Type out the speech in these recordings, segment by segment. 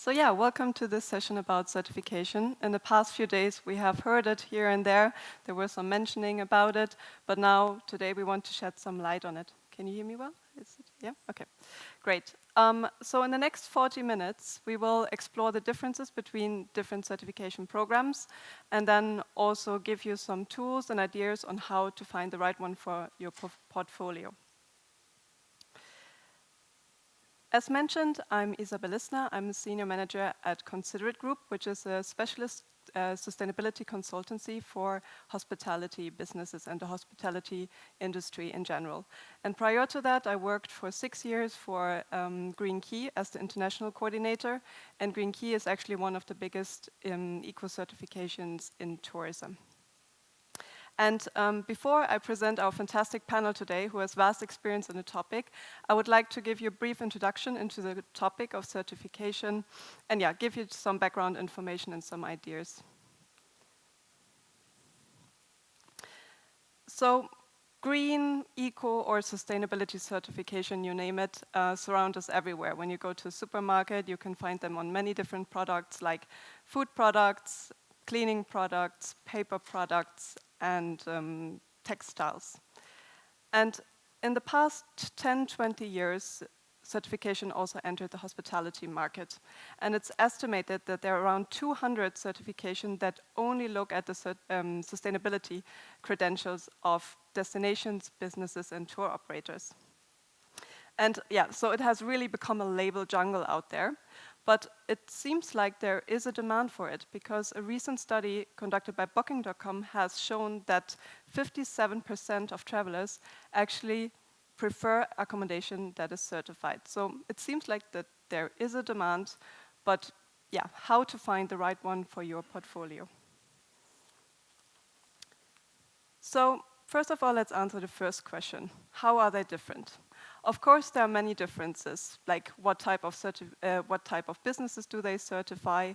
So yeah, welcome to this session about certification. In the past few days, we have heard it here and there. There was some mentioning about it, but now, today, we want to shed some light on it. Can you hear me well? Is it? Yeah? Okay, great. So in the next 40 minutes, we will explore the differences between different certification programs, and then also give you some tools and ideas on how to find the right one for your portfolio. As mentioned, I'm Isabel Lissner. I'm a senior manager at Considerate Group, which is a specialist sustainability consultancy for hospitality businesses and the hospitality industry in general. And prior to that, I worked for 6 years for Green Key as the international coordinator. And Green Key is actually one of the biggest eco-certifications in tourism. And before I present our fantastic panel today, who has vast experience in the topic, I would like to give you a brief introduction into the topic of certification and give you some background information and some ideas. So green, eco, or sustainability certification, you name it, surround us everywhere. When you go to a supermarket, you can find them on many different products like food products, cleaning products, paper products, and textiles. And in the past 10, 20 years, certification also entered the hospitality market. And it's estimated that there are around 200 certifications that only look at the sustainability credentials of destinations, businesses, and tour operators. And so it has really become a label jungle out there. But it seems like there is a demand for it, because a recent study conducted by Booking.com has shown that 57% of travelers actually prefer accommodation that is certified. So it seems like that there is a demand, but how to find the right one for your portfolio. So first of all, let's answer the first question. How are they different? Of course, there are many differences, like what type of businesses do they certify,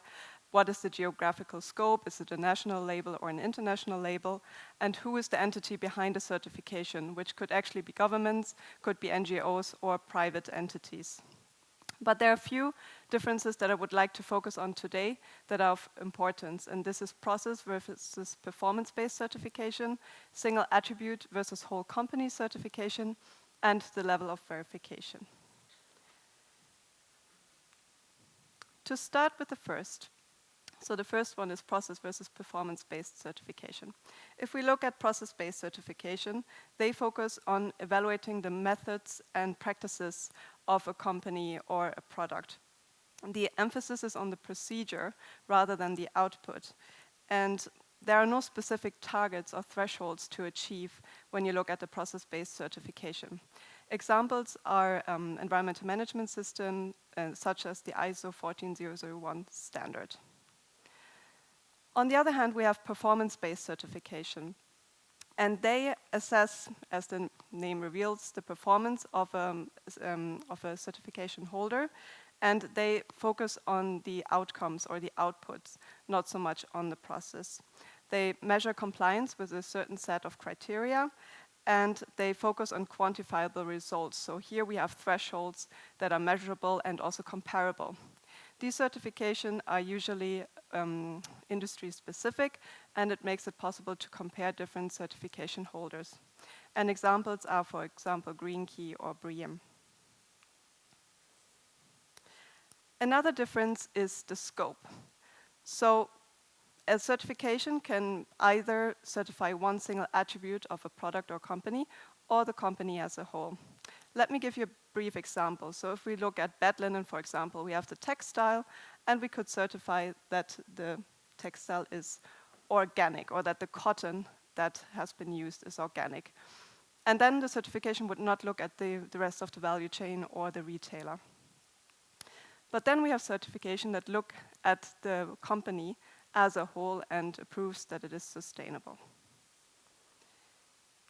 what is the geographical scope, is it a national label or an international label, and who is the entity behind the certification, which could actually be governments, could be NGOs, or private entities. But there are a few differences that I would like to focus on today that are of importance, and this is process versus performance-based certification, single attribute versus whole company certification, and the level of verification. To start with the first, so the first one is process versus performance-based certification. If we look at process-based certification, they focus on evaluating the methods and practices of a company or a product. The emphasis is on the procedure rather than the output. And there are no specific targets or thresholds to achieve when you look at the process-based certification. Examples are environmental management systems, such as the ISO 14001 standard. On the other hand, we have performance-based certification. And they assess, as the name reveals, the performance of a certification holder. And they focus on the outcomes or the outputs, not so much on the process. They measure compliance with a certain set of criteria, and they focus on quantifiable results. So here we have thresholds that are measurable and also comparable. These certifications are usually industry-specific, and it makes it possible to compare different certification holders. And examples are, for example, Green Key or BREEAM. Another difference is the scope. So a certification can either certify one single attribute of a product or company, or the company as a whole. Let me give you a brief example. So if we look at bed linen, for example, we have the textile, and we could certify that the textile is organic, or that the cotton that has been used is organic. And then the certification would not look at the rest of the value chain or the retailer. But then we have certification that look at the company as a whole and approves that it is sustainable.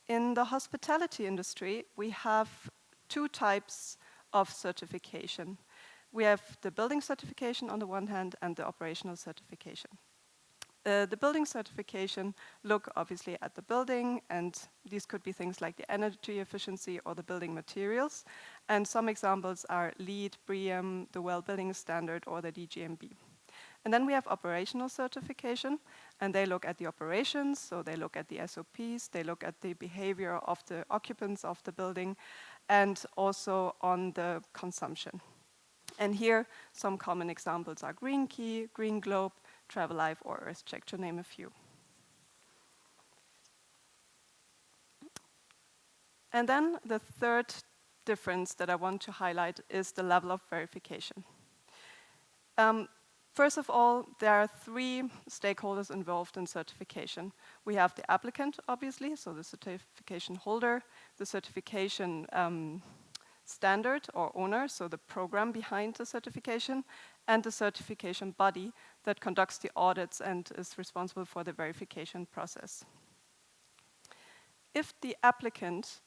In the hospitality industry, we have two types of certification. We have the building certification on the one hand and the operational certification. The building certification look obviously at the building, and these could be things like the energy efficiency or the building materials. And some examples are LEED, BREEAM, the Well Building Standard, or the DGMB. And then we have operational certification, and they look at the operations, so they look at the SOPs, they look at the behavior of the occupants of the building, and also on the consumption. And here, some common examples are Green Key, Green Globe, Travel Life, or EarthCheck, to name a few. And then the third difference that I want to highlight is the level of verification. First of all, there are three stakeholders involved in certification. We have the applicant, obviously, so the certification holder, the certification standard or owner, so the program behind the certification, and the certification body that conducts the audits and is responsible for the verification process. If the applicant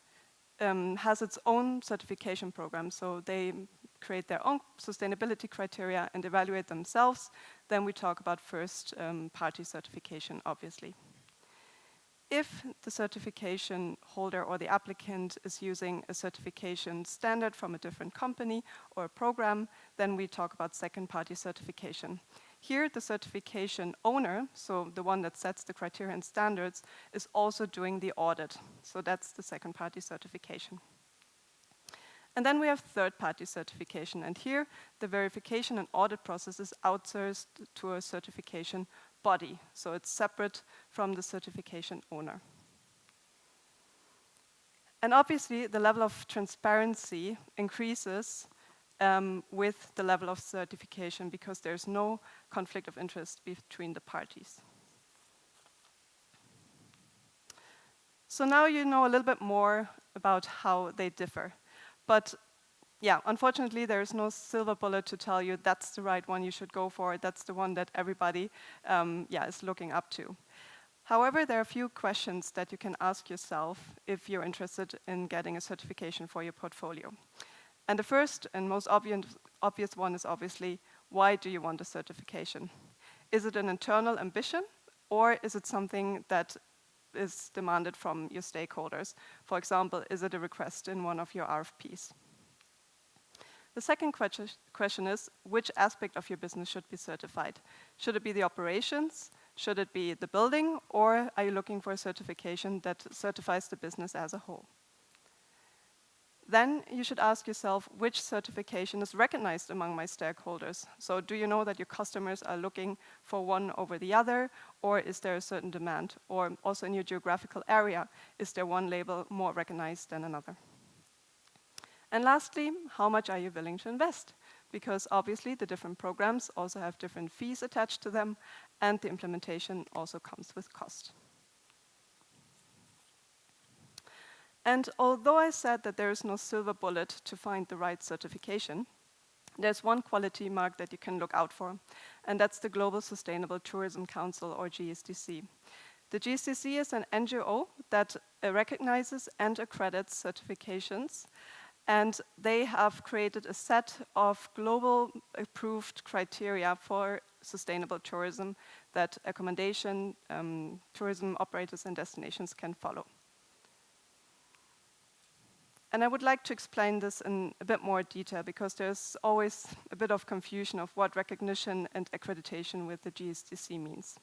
has its own certification program, so they create their own sustainability criteria and evaluate themselves, then we talk about first party certification, obviously. If the certification holder or the applicant is using a certification standard from a different company or a program, then we talk about second party certification. Here, the certification owner, so the one that sets the criteria and standards, is also doing the audit. So that's the second party certification. And then we have third-party certification. And here, the verification and audit process is outsourced to a certification body. So it's separate from the certification owner. And obviously, the level of transparency increases with the level of certification because there's no conflict of interest between the parties. So now you know a little bit more about how they differ. But yeah, unfortunately, there is no silver bullet to tell you that's the right one you should go for. That's the one that everybody is looking up to. However, there are a few questions that you can ask yourself if you're interested in getting a certification for your portfolio. And the first and most obvious one is obviously, why do you want a certification? Is it an internal ambition, or is it something that is demanded from your stakeholders? For example, is it a request in one of your RFPs? The second question is, which aspect of your business should be certified? Should it be the operations? Should it be the building? Or are you looking for a certification that certifies the business as a whole? Then you should ask yourself, which certification is recognized among my stakeholders? So do you know that your customers are looking for one over the other, or is there a certain demand? Or also in your geographical area, is there one label more recognized than another? And lastly, how much are you willing to invest? Because obviously the different programs also have different fees attached to them, and the implementation also comes with cost. And although I said that there is no silver bullet to find the right certification, there's one quality mark that you can look out for, and that's the Global Sustainable Tourism Council, or GSTC. The GSTC is an NGO that recognizes and accredits certifications, and they have created a set of global approved criteria for sustainable tourism that accommodation, tourism operators and destinations can follow. And I would like to explain this in a bit more detail because there's always a bit of confusion of what recognition and accreditation with the GSTC means.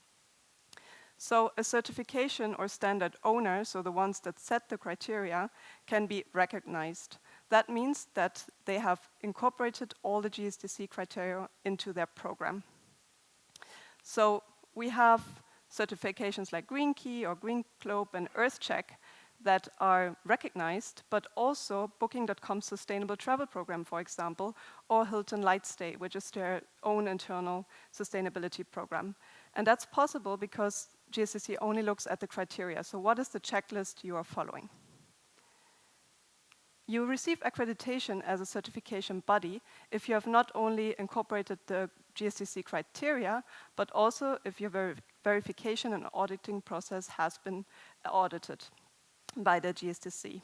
So a certification or standard owner, so the ones that set the criteria, can be recognized. That means that they have incorporated all the GSTC criteria into their program. So we have certifications like Green Key or Green Globe and EarthCheck that are recognized, but also Booking.com's sustainable travel program, for example, or Hilton Lightstay, which is their own internal sustainability program. And that's possible because GSTC only looks at the criteria. So what is the checklist you are following? You receive accreditation as a certification body if you have not only incorporated the GSTC criteria, but also if your verification and auditing process has been audited by the GSTC.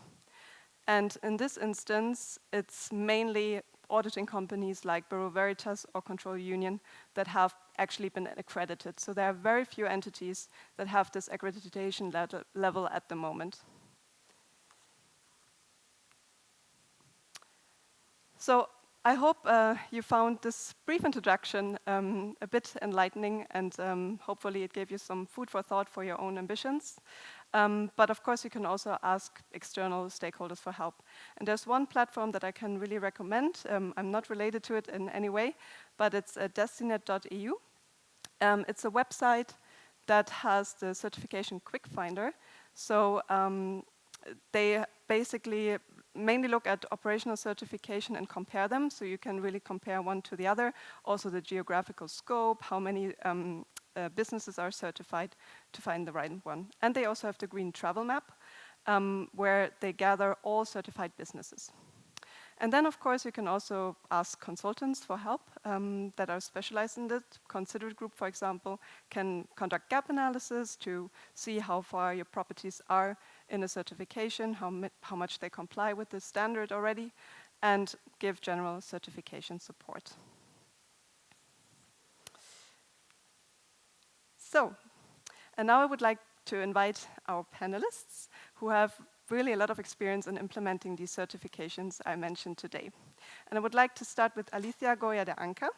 And in this instance, it's mainly auditing companies like Bureau Veritas or Control Union that have actually been accredited. So there are very few entities that have this accreditation level at the moment. So I hope you found this brief introduction a bit enlightening, and hopefully it gave you some food for thought for your own ambitions. But of course, you can also ask external stakeholders for help. And there's one platform that I can really recommend. I'm not related to it in any way, but it's destinet.eu. It's a website that has the certification quick finder. So they basically mainly look at operational certification and compare them, so you can really compare one to the other. Also the geographical scope, how many businesses are certified to find the right one. And they also have the green travel map, where they gather all certified businesses. And then, of course, you can also ask consultants for help that are specialized in it. Considerate Group, for example, can conduct gap analysis to see how far your properties are in a certification, how much they comply with the standard already, and give general certification support. So, and now I would like to invite our panelists who have really a lot of experience in implementing these certifications I mentioned today. And I would like to start with Alicia Goya de Anca.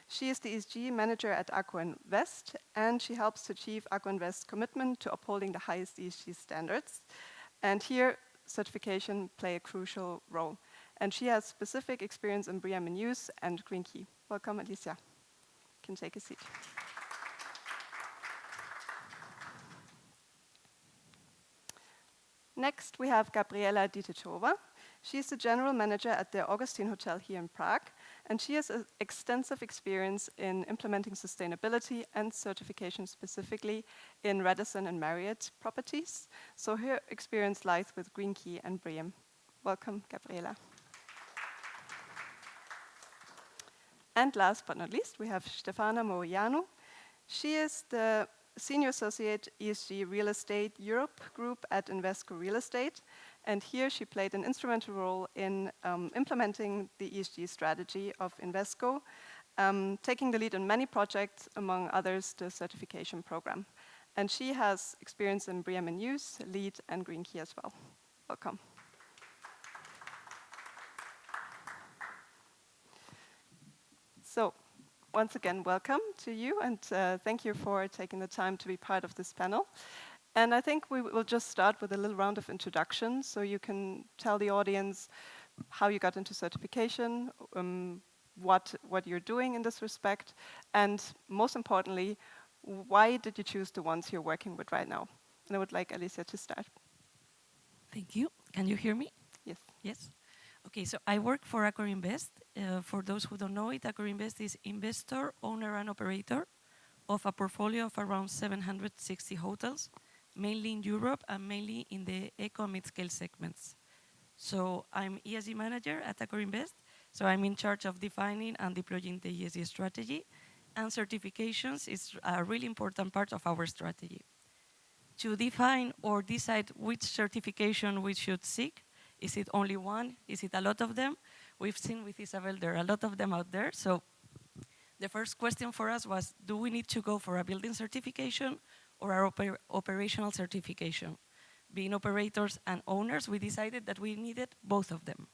She is the ESG Manager at AccorInvest, and she helps to achieve AccorInvest's commitment to upholding the highest ESG standards. And here, certification play a crucial role. And she has specific experience in BREEAM in use and Green Key. Welcome, Alicia. You can take a seat. Next, we have Gabriela Ditetova. She's the general manager at the Augustine Hotel here in Prague, and she has extensive experience in implementing sustainability and certification specifically in Radisson and Marriott properties. So her experience lies with Green Key and BREEAM. Welcome, Gabriela. And last but not least, we have Stefana Moroianu. She is the Senior Associate ESG Real Estate Europe Group at Invesco Real Estate. And here she played an instrumental role in implementing the ESG strategy of Invesco, taking the lead on many projects, among others, the certification program. And she has experience in BREEAM in use, LEED, and Green Key as well. Welcome. So, once again, welcome to you, and thank you for taking the time to be part of this panel. And I think we will just start with a little round of introductions, so you can tell the audience how you got into certification, what you're doing in this respect, and most importantly, why did you choose the ones you're working with right now? And I would like Alicia to start. Thank you. Can you hear me? Yes. Yes. Okay, so I work for AccorInvest. For those who don't know it, AccorInvest is investor, owner, and operator of a portfolio of around 760 hotels, mainly in Europe and mainly in the eco mid-scale segments. So I'm ESG Manager at AccorInvest, so I'm in charge of defining and deploying the ESG strategy, and certifications is a really important part of our strategy. To define or decide which certification we should seek, is it only one? Is it a lot of them? We've seen with Isabel there are a lot of them out there. So the first question for us was, do we need to go for a building certification or our operational certification? Being operators and owners, we decided that we needed both of them.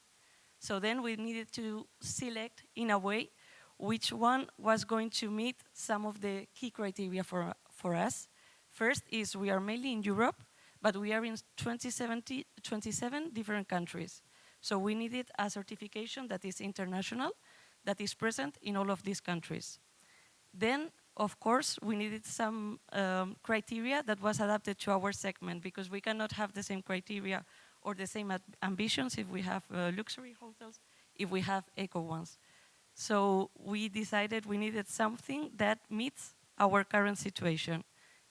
So then we needed to select in a way which one was going to meet some of the key criteria for us. First is we are mainly in Europe, but we are in 27 different countries. So we needed a certification that is international, that is present in all of these countries. Then, of course, we needed some criteria that was adapted to our segment, because we cannot have the same criteria or the same ambitions if we have luxury hotels, if we have eco ones. So we decided we needed something that meets our current situation.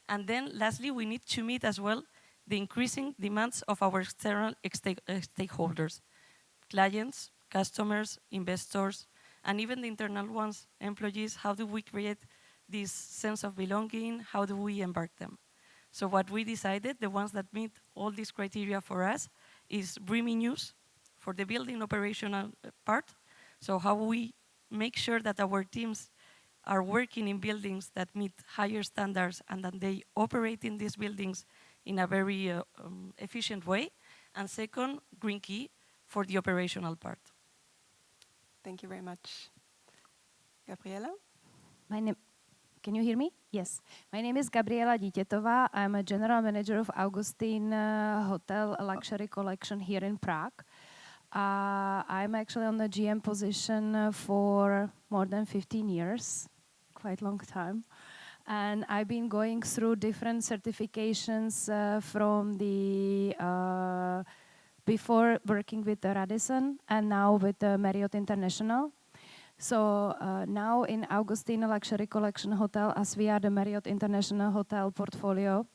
And then lastly, we need to meet as well the increasing demands of our external stakeholders, clients, customers, investors, and even the internal ones, employees. How do we create this sense of belonging? How do we embark them? So what we decided, the ones that meet all these criteria for us, is BREEAM in use for the building operational part. So how we make sure that our teams are working in buildings that meet higher standards and that they operate in these buildings in a very efficient way. And second, Green Key for the operational part. Thank you very much. Gabriela? Can you hear me? Yes. My name is Gabriela Ditetova. I'm a general manager of Augustine Hotel Luxury Collection here in Prague. I'm actually on the GM position for more than 15 years, quite long time. And I've been going through different certifications from the before working with the Radisson and now with the Marriott International. So now in Augustine Luxury Collection Hotel, as we are the Marriott International Hotel portfolio,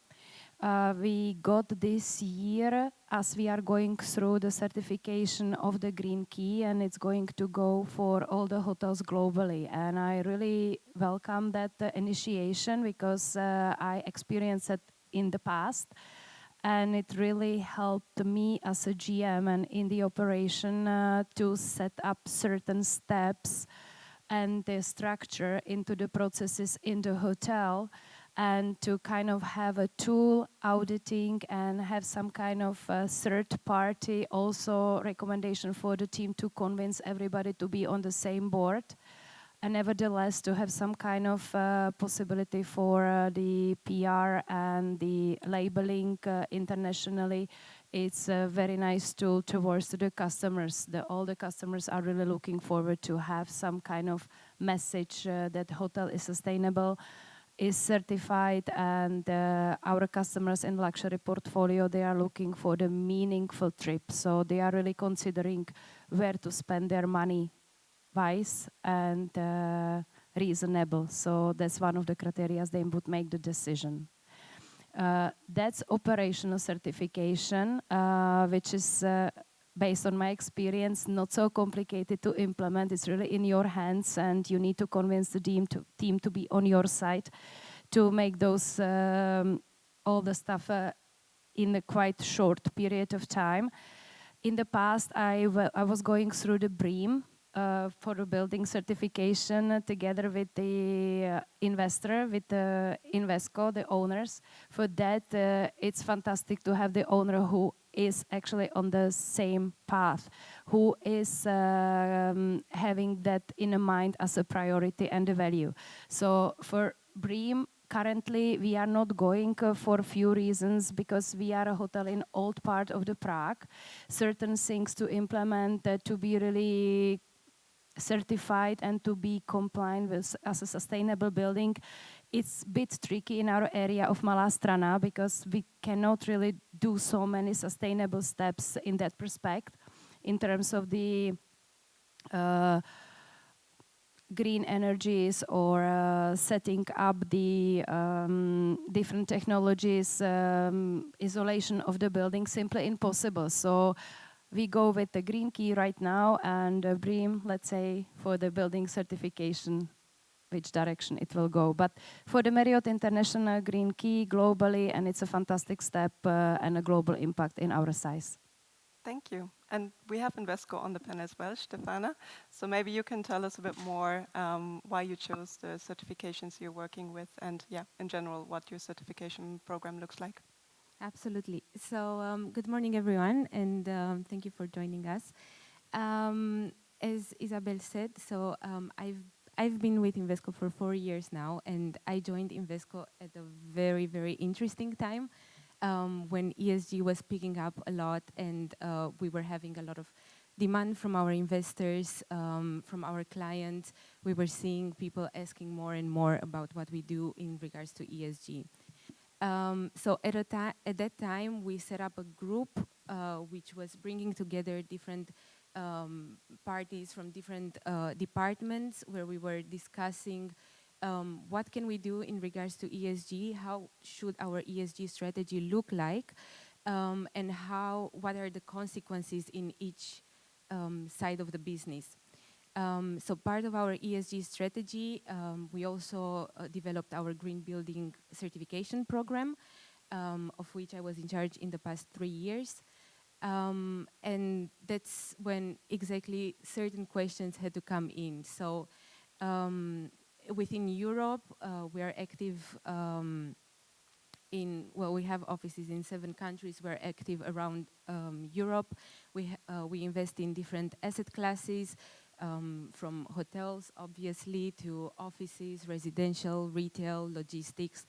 we got this year, as we are going through the certification of the Green Key, and it's going to go for all the hotels globally. And I really welcome that initiation because I experienced it in the past. And it really helped me as a GM and in the operation to set up certain steps and the structure into the processes in the hotel, and to kind of have a tool auditing and have some kind of third party also recommendation for the team to convince everybody to be on the same board. And nevertheless, to have some kind of possibility for the PR and the labeling internationally, it's a very nice tool towards the customers. All the customers are really looking forward to have some kind of message that hotel is sustainable, is certified, and our customers in luxury portfolio, they are looking for the meaningful trip. So they are really considering where to spend their money wise and reasonable. So that's one of the criteria they would make the decision. That's operational certification, which is based on my experience, not so complicated to implement. It's really in your hands, and you need to convince the team to be on your side to make those all the stuff in a quite short period of time. In the past, I was going through the BREEAM for a building certification together with the investor, with the Invesco, the owners. For that, it's fantastic to have the owner who is actually on the same path, who is having that in mind as a priority and a value. So for BREEAM, currently, we are not going for a few reasons, because we are a hotel in old part of the Prague. Certain things to implement to be really certified and to be compliant with as a sustainable building. It's a bit tricky in our area of Malá Strana, because we cannot really do so many sustainable steps in that respect in terms of the green energies or setting up the different technologies, isolation of the building, simply impossible. So we go with the Green Key right now, and BREEAM, let's say, for the building certification, which direction it will go. But for the Marriott International Green Key globally, and it's a fantastic step and a global impact in our size. Thank you. And we have Invesco on the pen as well, Stefana. So maybe you can tell us a bit more why you chose the certifications you're working with, and yeah, in general, what your certification program looks like. Absolutely. So good morning, everyone, and thank you for joining us. As Isabel said, so I've been with Invesco for 4 years now, and I joined Invesco at a very, very interesting time when ESG was picking up a lot, and we were having a lot of demand from our investors, from our clients. We were seeing people asking more and more about what we do in regards to ESG. So at that time, we set up a group which was bringing together different parties from different departments, where we were discussing what can we do in regards to ESG, how should our ESG strategy look like, and what are the consequences in each side of the business. So part of our ESG strategy, we also developed our green building certification program, of which I was in charge in the past 3 years. And that's when exactly certain questions had to come in. So within Europe, we are active we have offices in 7 countries. We're active around Europe. We invest in different asset classes. from hotels, obviously, to offices, residential, retail, logistics.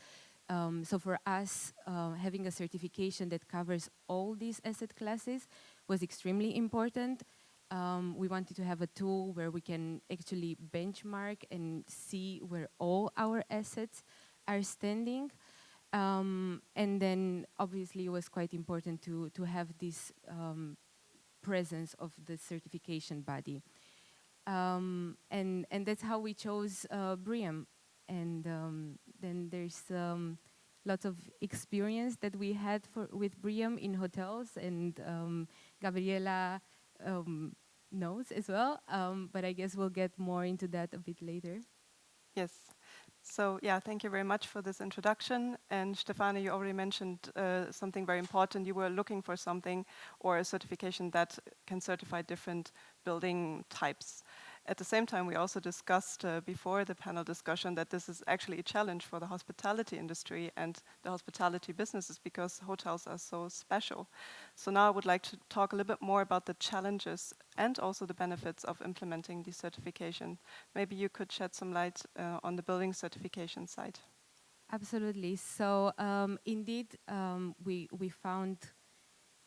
So for us, having a certification that covers all these asset classes was extremely important. We wanted to have a tool where we can actually benchmark and see where all our assets are standing. And then obviously it was quite important to have this presence of the certification body. And that's how we chose BREEAM. And then there's lots of experience that we had with BREEAM in hotels, and Gabriela knows as well, but I guess we'll get more into that a bit later. Yes. So yeah, thank you very much for this introduction. And Stefana, you already mentioned something very important. You were looking for something or a certification that can certify different building types. At the same time, we also discussed before the panel discussion that this is actually a challenge for the hospitality industry and the hospitality businesses because hotels are so special. So now I would like to talk a little bit more about the challenges and also the benefits of implementing the certification. Maybe you could shed some light on the building certification side. Absolutely. So indeed, we found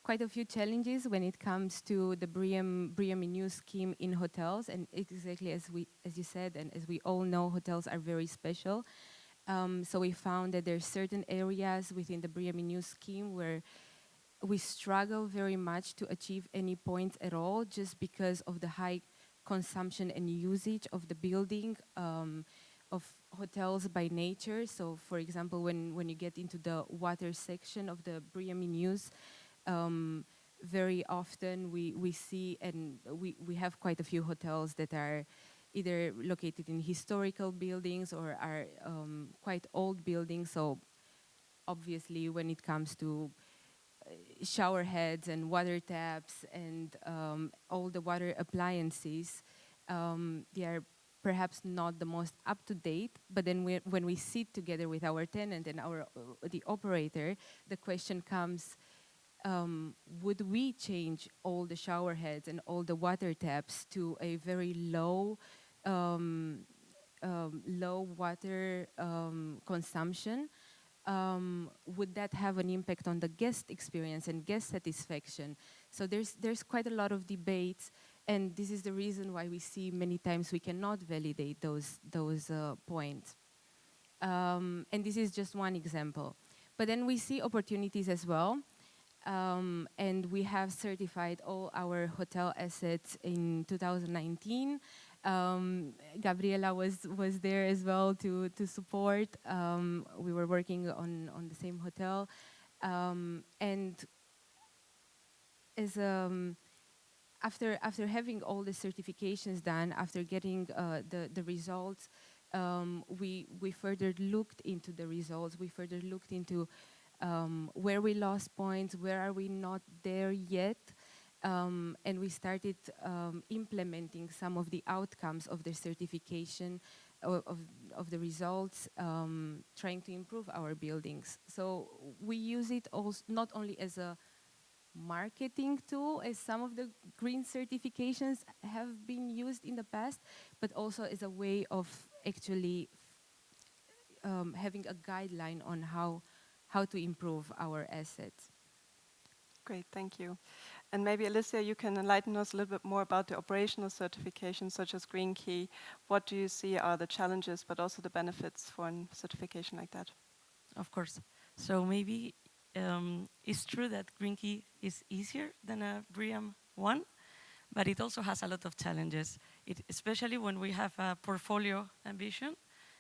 quite a few challenges when it comes to the BREEAM in use scheme in hotels, and exactly as you said, and as we all know, hotels are very special. So we found that there are certain areas within the BREEAM in use scheme where we struggle very much to achieve any points at all, just because of the high consumption and usage of the building, of hotels by nature. So, for example, when you get into the water section of the BREEAM in use, very often we see, and we have quite a few hotels that are either located in historical buildings or are quite old buildings. So obviously when it comes to shower heads and water taps and all the water appliances, they are perhaps not the most up to date, but then when we sit together with our tenant and the operator, the question comes, would we change all the shower heads and all the water taps to a very low water consumption? Would that have an impact on the guest experience and guest satisfaction? So there's quite a lot of debates, and this is the reason why we see many times we cannot validate those points. And this is just one example. But then we see opportunities as well. And we have certified all our hotel assets in 2019. Gabriela was there as well to support. We were working on the same hotel, and as after having all the certifications done, after getting the results, we further looked into the results. We further looked into where we lost points, where are we not there yet, and we started implementing some of the outcomes of the certification, of the results, trying to improve our buildings. So we use it also not only as a marketing tool, as some of the green certifications have been used in the past, but also as a way of actually having a guideline on how to improve our assets. Great, thank you. And maybe Alicia, you can enlighten us a little bit more about the operational certifications such as Green Key. What do you see are the challenges but also the benefits for a certification like that? Of course. So maybe it's true that Green Key is easier than a BREEAM 1, but it also has a lot of challenges, especially when we have a portfolio ambition.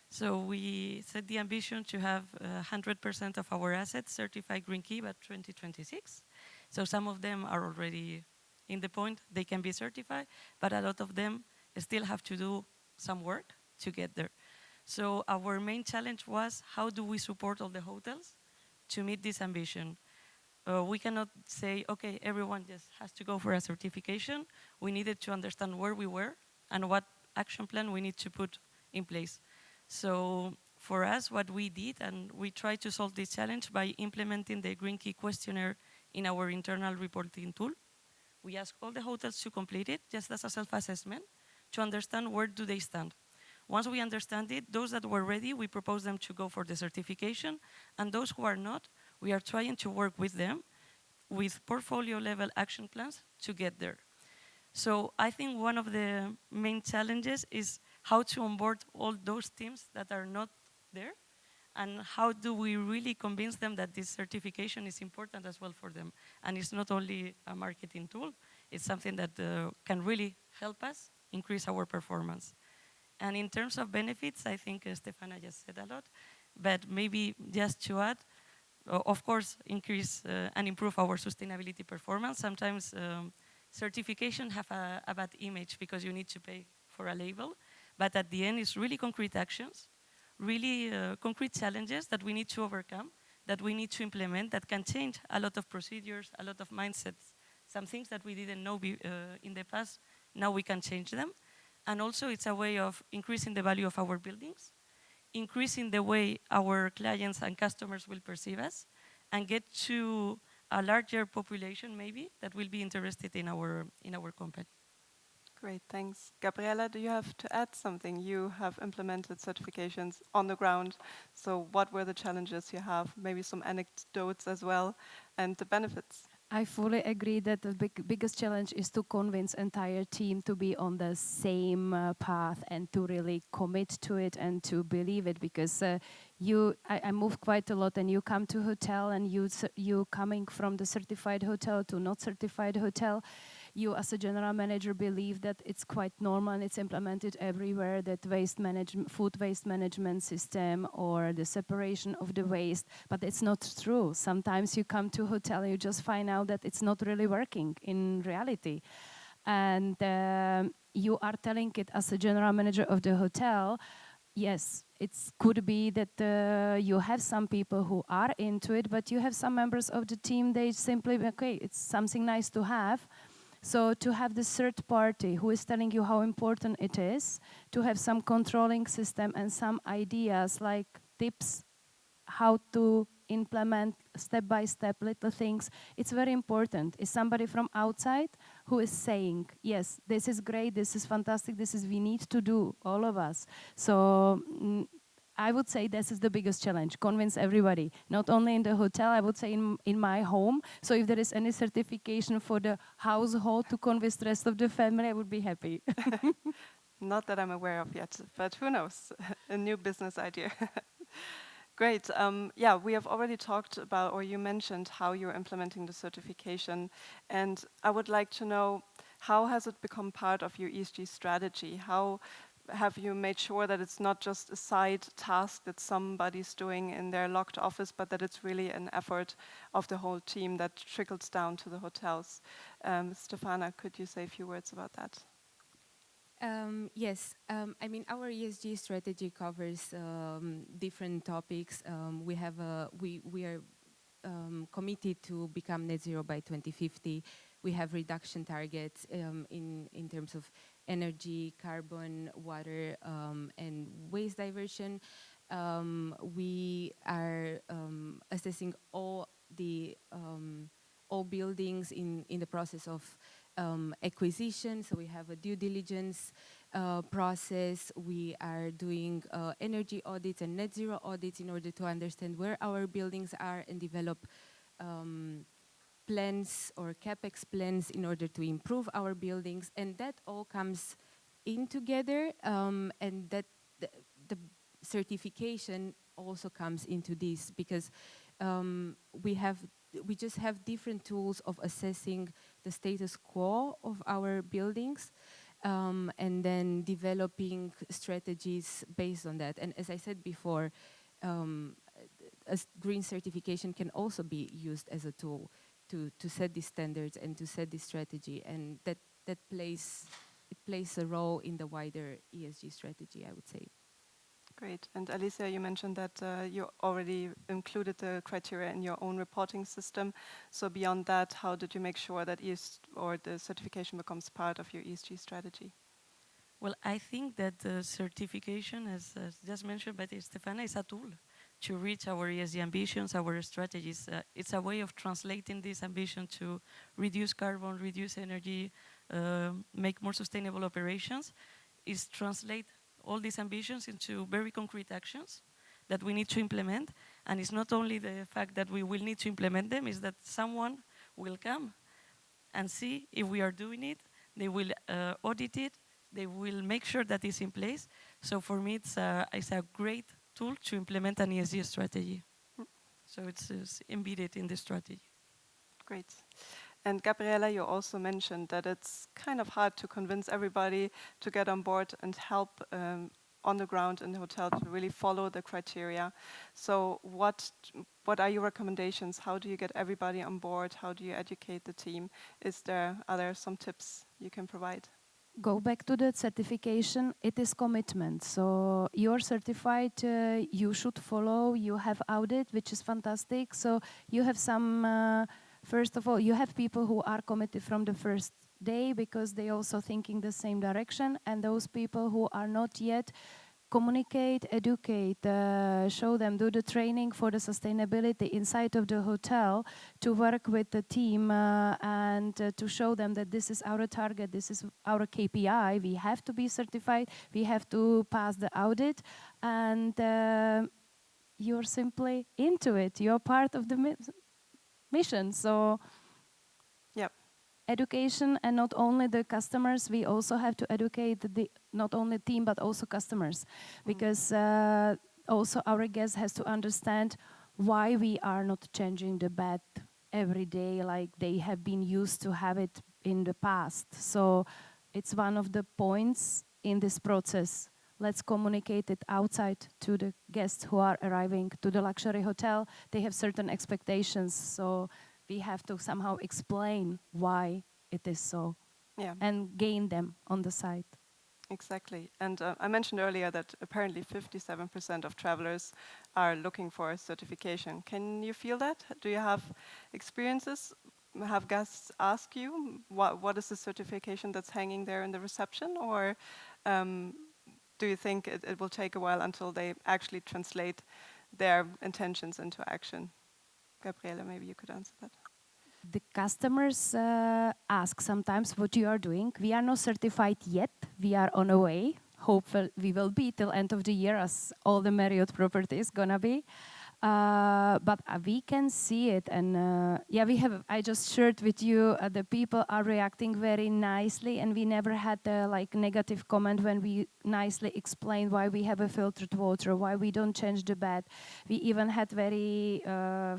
So we set the ambition to have 100% of our assets certified Green Key by 2026. So some of them are already in the point they can be certified, but a lot of them still have to do some work to get there. So our main challenge was, how do we support all the hotels to meet this ambition? We cannot say, okay, everyone just has to go for a certification. We needed to understand where we were and what action plan we need to put in place. So for us, what we did, and we tried to solve this challenge by implementing the Green Key questionnaire in our internal reporting tool. We asked all the hotels to complete it just as a self-assessment to understand where do they stand. Once we understand it, those that were ready, we propose them to go for the certification, and those who are not, we are trying to work with them with portfolio level action plans to get there. So I think one of the main challenges is how to onboard all those teams that are not there, and how do we really convince them that this certification is important as well for them. And it's not only a marketing tool, it's something that can really help us increase our performance. And in terms of benefits, I think Stefana just said a lot, but maybe just to add, of course, increase and improve our sustainability performance. Sometimes certification have a bad image because you need to pay for a label, but at the end it's really concrete actions, really concrete challenges that we need to overcome, that we need to implement, that can change a lot of procedures, a lot of mindsets. Some things that we didn't know in the past, now we can change them. And also it's a way of increasing the value of our buildings, increasing the way our clients and customers will perceive us, and get to a larger population maybe that will be interested in our company. Great, thanks. Gabriela, do you have to add something? You have implemented certifications on the ground. So what were the challenges you have? Maybe some anecdotes as well, and the benefits. I fully agree that the biggest challenge is to convince entire team to be on the same path and to really commit to it and to believe it, because I move quite a lot, and you come to hotel and you coming from the certified hotel to not certified hotel. You as a general manager believe that it's quite normal and it's implemented everywhere, that food waste management system or the separation of the waste, but it's not true. Sometimes you come to a hotel and you just find out that it's not really working in reality. And you are telling it as a general manager of the hotel. Yes, it could be that you have some people who are into it, but you have some members of the team, they simply, okay, it's something nice to have. So to have the third party who is telling you how important it is, to have some controlling system and some ideas like tips, how to implement step-by-step little things, it's very important. It's somebody from outside who is saying, yes, this is great, this is fantastic, we need to do, all of us. So I would say this is the biggest challenge, convince everybody, not only in the hotel, I would say in my home. So if there is any certification for the household to convince the rest of the family, I would be happy. Not that I'm aware of yet, but who knows, a new business idea. Great. Yeah, we have already talked about, or you mentioned how you're implementing the certification, and I would like to know, how has it become part of your ESG strategy? How have you made sure that it's not just a side task that somebody's doing in their locked office, but that it's really an effort of the whole team that trickles down to the hotels? Stefana, could you say a few words about that? Yes, I mean, our ESG strategy covers different topics. We are committed to become net zero by 2050. We have reduction targets in terms of energy, carbon, water, and waste diversion. We are assessing all buildings in the process of acquisition. So we have a due diligence process. We are doing energy audits and net zero audits in order to understand where our buildings are and develop plans or capex plans in order to improve our buildings. And that all comes in together, and that the certification also comes into this, because we just have different tools of assessing the status quo of our buildings, and then developing strategies based on that. And as I said before, a green certification can also be used as a tool to set these standards and to set this strategy, and that plays a role in the wider ESG strategy, I would say. Great. And Alicia, you mentioned that you already included the criteria in your own reporting system. So beyond that, how did you make sure that the certification becomes part of your ESG strategy? Well, I think that the certification, as just mentioned by Stefana, is a tool to reach our ESG ambitions, our strategies. It's a way of translating this ambition to reduce carbon, reduce energy, make more sustainable operations is translate all these ambitions into very concrete actions that we need to implement. And it's not only the fact that we will need to implement them, is that someone will come and see if we are doing it. They will audit it. They will make sure that it's in place. So for me, it's a great tool to implement an ESG strategy. So it's embedded in the strategy. Great. And Gabriela, you also mentioned that it's kind of hard to convince everybody to get on board and help on the ground in the hotel to really follow the criteria. So what are your recommendations? How do you get everybody on board? How do you educate the team? Are there some tips you can provide? Go back to the certification. It is commitment. So you're certified, you should follow, you have audit, which is fantastic. So you have some, first of all, you have people who are committed from the first day because they also think in the same direction, and those people who are not yet, communicate, educate, show them, do the training for the sustainability inside of the hotel, to work with the team and to show them that this is our target, this is our KPI, we have to be certified, we have to pass the audit, and you're simply into it, you're part of the mission. So education, and not only the customers, we also have to educate the not only team but also customers, because also our guest has to understand why we are not changing the bed every day like they have been used to have it in the past. So it's one of the points in this process. Let's communicate it outside to the guests who are arriving to the luxury hotel. They have certain expectations, so we have to somehow explain why it is so, and gain them on the site. Exactly. And I mentioned earlier that apparently 57% of travelers are looking for a certification. Can you feel that? Do you have experiences? Have guests ask you what is the certification that's hanging there in the reception? Or do you think it will take a while until they actually translate their intentions into action? Gabriela, maybe you could answer that. The customers ask sometimes what you are doing. We are not certified yet. We are on a way. Hopefully we will be till end of the year, as all the Marriott properties gonna be. But we can see it, and I just shared with you, the people are reacting very nicely, and we never had like negative comment when we nicely explained why we have a filtered water, why we don't change the bed. We even had very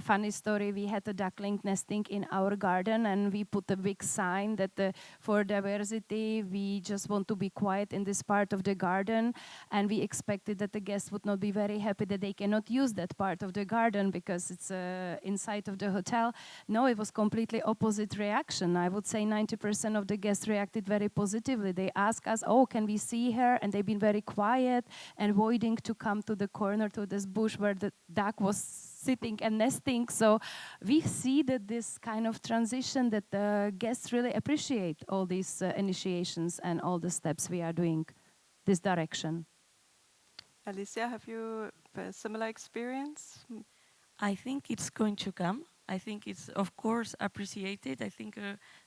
funny story. We had a duckling nesting in our garden, and we put a big sign that for diversity, we just want to be quiet in this part of the garden, and we expected that the guests would not be very happy that they cannot use that part of the garden because it's inside of the hotel. No, it was completely opposite reaction. I would say 90% of the guests reacted very positively. They asked us, oh, can we see her? And they've been very quiet and avoiding to come to the corner, to this bush where the duck was sitting and nesting. So we see that this kind of transition, that the guests really appreciate all these initiations and all the steps we are doing this direction. Alicia, have you a similar experience? I think it's going to come. I think it's, of course, appreciated. I think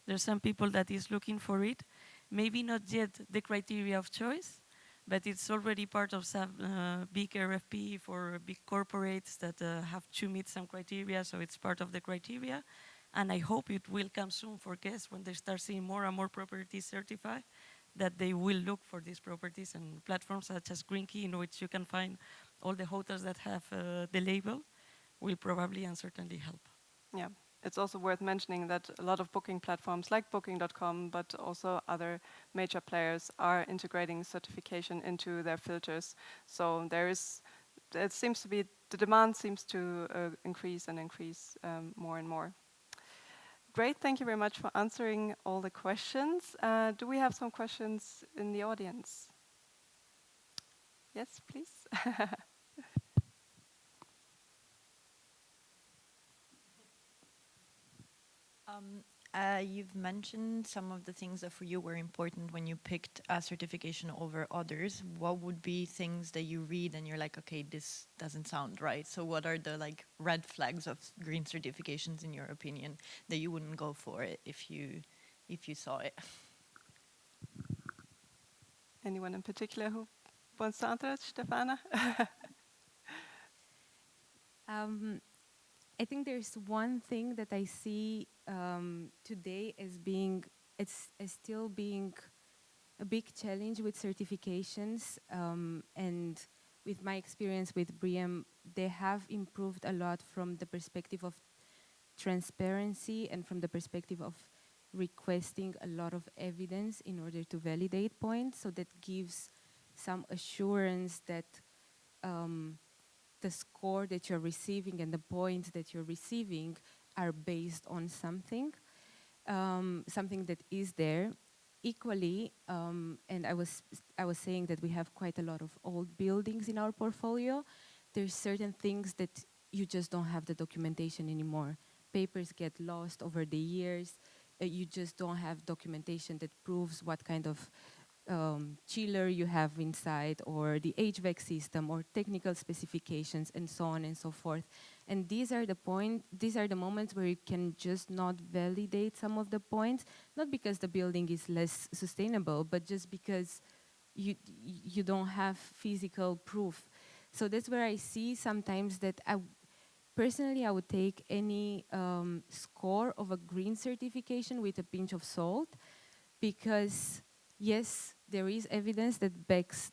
there's some people that is looking for it. Maybe not yet the criteria of choice, but it's already part of some big RFP for big corporates that have to meet some criteria, so it's part of the criteria. And I hope it will come soon for guests when they start seeing more and more properties certified, that they will look for these properties, and platforms such as Green Key, in which you can find all the hotels that have the label, will probably and certainly help. Yeah, it's also worth mentioning that a lot of booking platforms like Booking.com, but also other major players, are integrating certification into their filters. So it seems to be, the demand seems to increase and increase more and more. Great, thank you very much for answering all the questions. Do we have some questions in the audience? Yes, please. You've mentioned some of the things that for you were important when you picked a certification over others. What would be things that you read and you're like, okay, this doesn't sound right? So what are the red flags of green certifications in your opinion that you wouldn't go for it if you saw it? Anyone in particular who wants to answer it? Stefana? I think there's one thing that I see today as being, as still being a big challenge with certifications, and with my experience with BREEAM, they have improved a lot from the perspective of transparency and from the perspective of requesting a lot of evidence in order to validate points. So that gives some assurance that the score that you're receiving and the points that you're receiving are based on something, something that is there. Equally, and I was saying that we have quite a lot of old buildings in our portfolio. There's certain things that you just don't have the documentation anymore. Papers get lost over the years. You just don't have documentation that proves what kind of chiller you have inside, or the HVAC system, or technical specifications, and so on and so forth. And these are the moments where you can just not validate some of the points, not because the building is less sustainable, but just because you don't have physical proof. So that's where I see sometimes that personally, I would take any score of a green certification with a pinch of salt, because yes, there is evidence that backs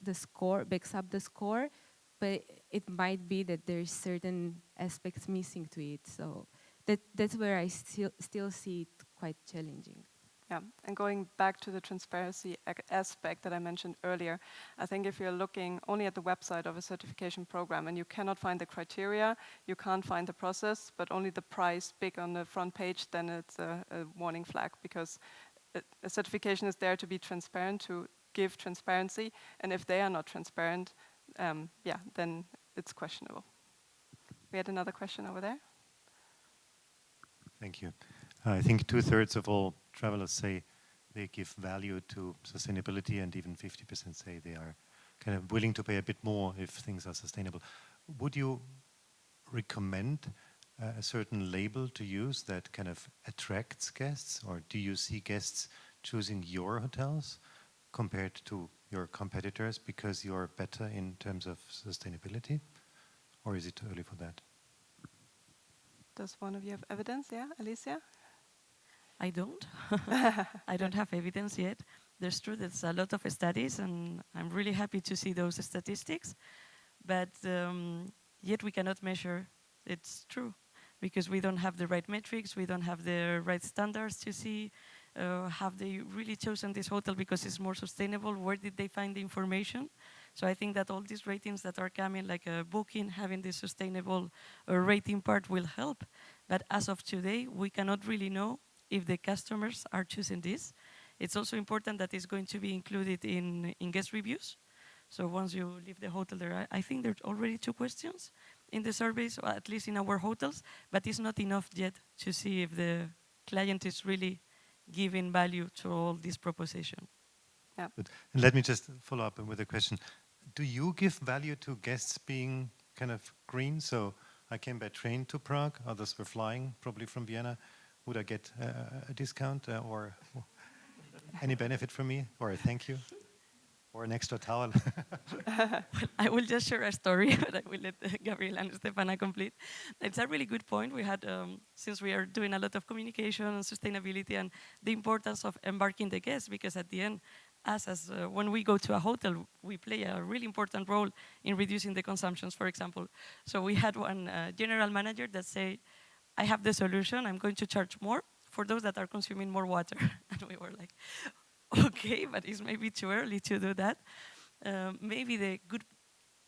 up the score, but it might be that there's certain aspects missing to it. So that's where I still see it quite challenging. Yeah, and going back to the transparency aspect that I mentioned earlier, I think if you're looking only at the website of a certification program and you cannot find the criteria, you can't find the process, but only the price big on the front page, then it's a warning flag, because a certification is there to be transparent, to give transparency, and if they are not transparent, yeah, then it's questionable. We had another question over there. Thank you. I think 2/3 of all travelers say they give value to sustainability, and even 50% say they are kind of willing to pay a bit more if things are sustainable. Would you recommend a certain label to use that kind of attracts guests, or do you see guests choosing your hotels compared to your competitors because you're better in terms of sustainability, or is it too early for that? Does one of you have evidence? Yeah, Alicia? I don't. I don't have evidence yet. There's true, there's a lot of studies, and I'm really happy to see those statistics. But yet we cannot measure it's true, because we don't have the right metrics, we don't have the right standards to see have they really chosen this hotel because it's more sustainable, where did they find the information. So I think that all these ratings that are coming, like Booking, having this sustainable rating part will help. But as of today, we cannot really know if the customers are choosing this. It's also important that it's going to be included in guest reviews. So once you leave the hotel there, I think there are already 2 questions in the surveys, or at least in our hotels, but it's not enough yet to see if the client is really giving value to all this proposition. Yeah. Good. And let me just follow up with a question. Do you give value to guests being kind of green? So I came by train to Prague, others were flying, probably from Vienna. Would I get a discount or any benefit from me, or a thank you, or an extra towel? Well, I will just share a story, but I will let Gabriela and Stefana complete. It's a really good point. We had, since we are doing a lot of communication and sustainability and the importance of embarking the guests, because at the end, as when we go to a hotel, we play a really important role in reducing the consumptions, for example. So we had one general manager that said, I have the solution, I'm going to charge more for those that are consuming more water. And we were like, okay, but it's maybe too early to do that. Maybe the good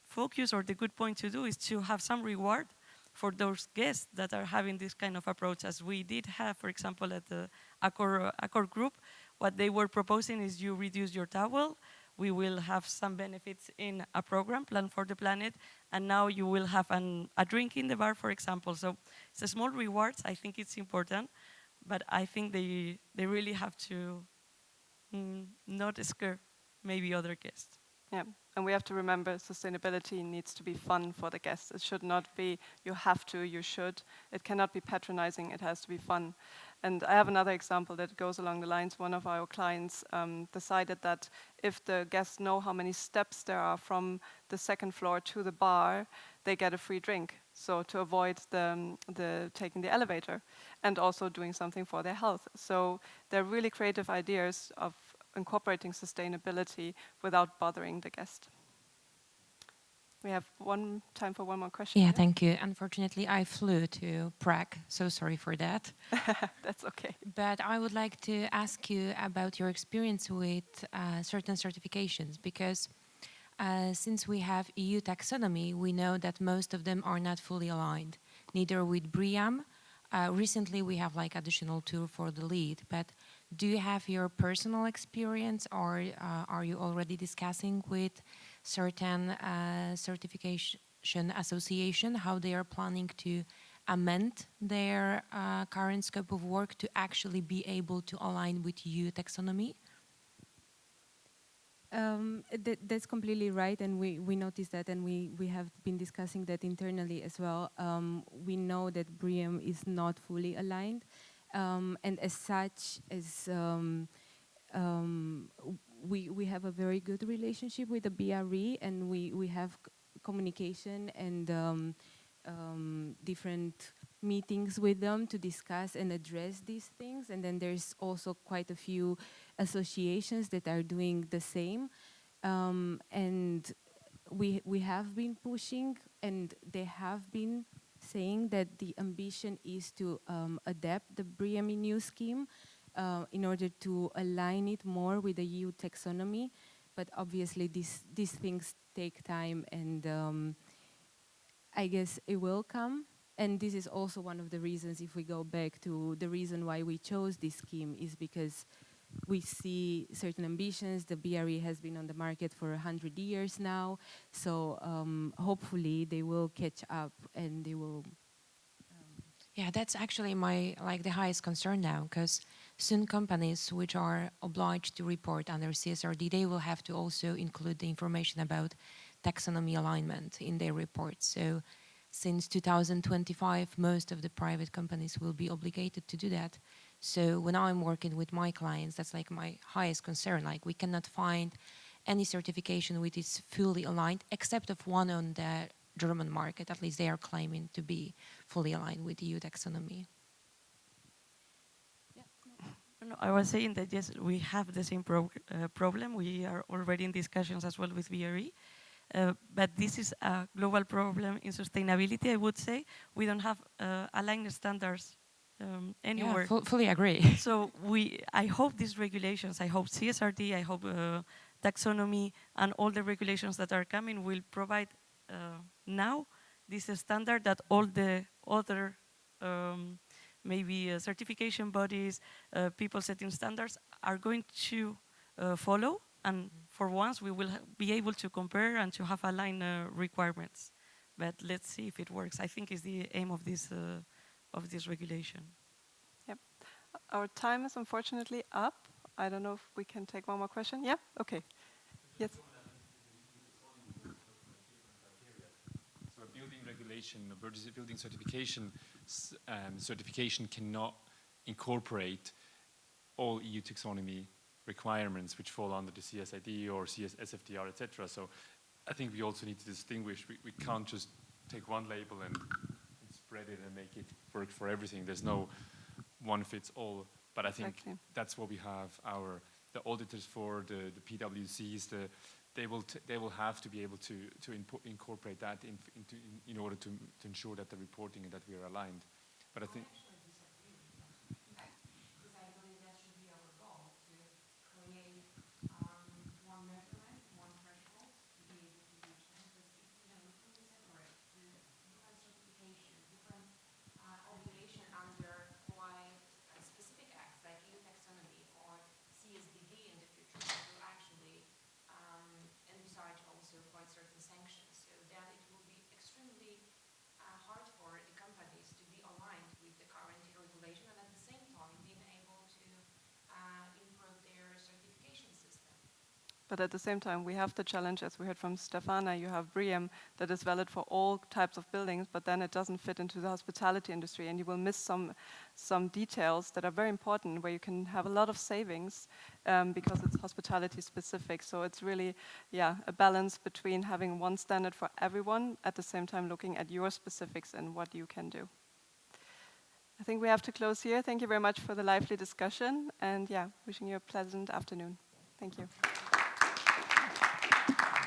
focus or the good point to do is to have some reward for those guests that are having this kind of approach, as we did have, for example, at the Accor group. What they were proposing is you reduce your towel, we will have some benefits in a program, Plan for the Planet, and now you will have a drink in the bar, for example. So it's a small rewards. I think it's important, but I think they really have to not scare maybe other guests. Yeah, and we have to remember sustainability needs to be fun for the guests. It should not be you have to, you should. It cannot be patronizing, it has to be fun. And I have another example that goes along the lines. One of our clients decided that if the guests know how many steps there are from the second floor to the bar, they get a free drink. So to avoid the taking the elevator, and also doing something for their health. So they're really creative ideas of incorporating sustainability without bothering the guest. We have time for one more question. Yeah, thank you. Unfortunately, I flew to Prague, so sorry for that. That's okay. But I would like to ask you about your experience with certain certifications, because since we have EU taxonomy, we know that most of them are not fully aligned, neither with BREEAM. Recently, we have like additional tool for the lead, but do you have your personal experience, or are you already discussing with certain certification association how they are planning to amend their current scope of work to actually be able to align with EU taxonomy? That's completely right, and we noticed that, and we have been discussing that internally as well. We know that BREEAM is not fully aligned, and as such, we have a very good relationship with the BRE, and we have communication and different meetings with them to discuss and address these things. And then there's also quite a few associations that are doing the same. And we have been pushing, and they have been saying that the ambition is to adapt the BREEAM new scheme in order to align it more with the EU taxonomy. But obviously these things take time, and I guess it will come. And this is also one of the reasons, if we go back to the reason why we chose this scheme, is because we see certain ambitions. The BRE has been on the market for 100 years now. So hopefully they will catch up and they will... Yeah, that's actually the highest concern now, because soon companies which are obliged to report under CSRD, they will have to also include the information about taxonomy alignment in their reports. So since 2025, most of the private companies will be obligated to do that. So when I'm working with my clients, that's like my highest concern. Like, we cannot find any certification which is fully aligned, except of one on the German market. At least they are claiming to be fully aligned with EU taxonomy. No, I was saying that yes, we have the same problem. We are already in discussions as well with BRE. But this is a global problem in sustainability, I would say. We don't have aligned standards anywhere. Yeah, fully agree. So I hope these regulations, I hope CSRD, I hope taxonomy and all the regulations that are coming will provide now this standard that all the other maybe certification bodies, people setting standards are going to follow. And for once, we will be able to compare and to have aligned requirements. But let's see if it works. I think is the aim of this regulation. Yep. Our time is unfortunately up. I don't know if we can take one more question. Yeah? Okay. Yes. So a building regulation, a building certification, certification cannot incorporate all EU taxonomy requirements which fall under the CSID or SFDR, etc. So I think we also need to distinguish. We can't just take one label and spread it and make it work for everything. There's no one fits all. But I think that's what we have the auditors for, the PwCs. They will have to be able to incorporate that in order to ensure that the reporting and that we are aligned. But I think. Certain sanctions, so that it will be extremely hard for the companies to be aligned with the current But at the same time, we have the challenge, as we heard from Stefana, you have BREEAM that is valid for all types of buildings, but then it doesn't fit into the hospitality industry, and you will miss some details that are very important, where you can have a lot of savings because it's hospitality specific. So it's really, a balance between having one standard for everyone, at the same time looking at your specifics and what you can do. I think we have to close here. Thank you very much for the lively discussion, and wishing you a pleasant afternoon. Thank you.